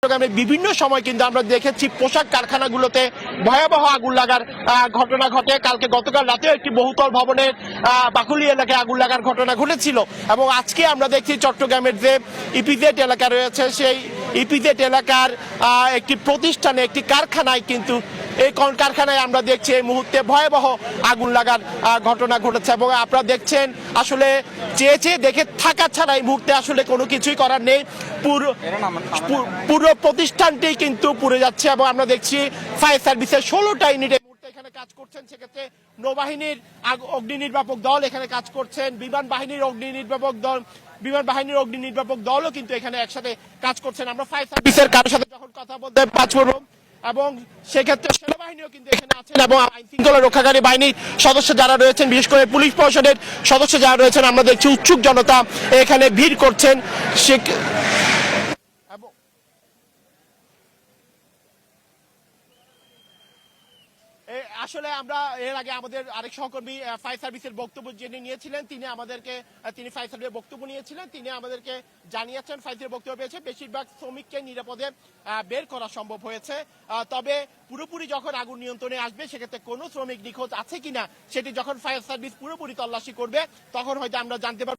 চট্টগ্রামে বিভিন্ন সময় কিন্তু আমরা দেখেছি পোশাক কারখানাগুলোতে ভয়াবহ আগুন লাগার ঘটনা ঘটে। গতকাল রাতেও একটি বহুতল ভবনের বাকুলি এলাকায় আগুন লাগার ঘটনা ঘটেছিল এবং আজকে আমরা দেখছি চট্টগ্রামের যে ইপিজেড এলাকা রয়েছে সেই ইপিজেড এলাকার একটি প্রতিষ্ঠানে একটি কারখানায় কিন্তু এই কারখানায় আমরা দেখছি এই মুহূর্তে ভয়াবহ আগুন লাগার ঘটনা ঘটেছে এবং আপনারা দেখছেন আসলে চেয়ে দেখে থাকা ছাড়া এই মুহূর্তে আসলে কোনো কিছুই করার নেই। পুরো প্রতিষ্ঠানটি কিন্তু পুড়ে যাচ্ছে এবং আমরা দেখছি ফায়ার সার্ভিসের 16টা ইউনিট এই মুহূর্তে এখানে কাজ করছেন। সেক্ষেত্রে নৌবাহিনীর অগ্নি নির্বাপক দল এখানে কাজ করছেন, বিমান বাহিনীর অগ্নি নির্বাপক দলও কিন্তু এখানে একসাথে কাজ করছেন। আমরা ফায়ার সার্ভিসের কারোর সাথে যখন কথা বলতে পারবো এবং সেক্ষেত্রে সেনাবাহিনীও কিন্তু এখানে আছেন এবং আইন শৃঙ্খলা রক্ষাকারী বাহিনীর সদস্য যারা রয়েছেন, বিশেষ করে পুলিশ প্রশাসনের সদস্য যারা রয়েছেন, আমরা দেখছি উৎসুক জনতা এখানে ভিড় করছেন। আসলে আমরা এর আগে আমাদের আরেক সহকর্মী ফায়ার সার্ভিসের বক্তব্য জেনে নিয়েছিলেন, তিনি ফায়ার সার্ভিসের বক্তব্য নিয়েছিলেন, তিনি আমাদেরকে জানিয়েছেন ফায়ার বক্তব্য পেয়েছে বেশিরভাগ শ্রমিককে নিরাপদে বের করা সম্ভব হয়েছে। তবে পুরোপুরি যখন আগুন নিয়ন্ত্রণে আসবে সেক্ষেত্রে কোনো শ্রমিক নিখোঁজ আছে কিনা সেটি যখন ফায়ার সার্ভিস পুরোপুরি তল্লাশি করবে তখন হয়তো আমরা জানতে পারবো।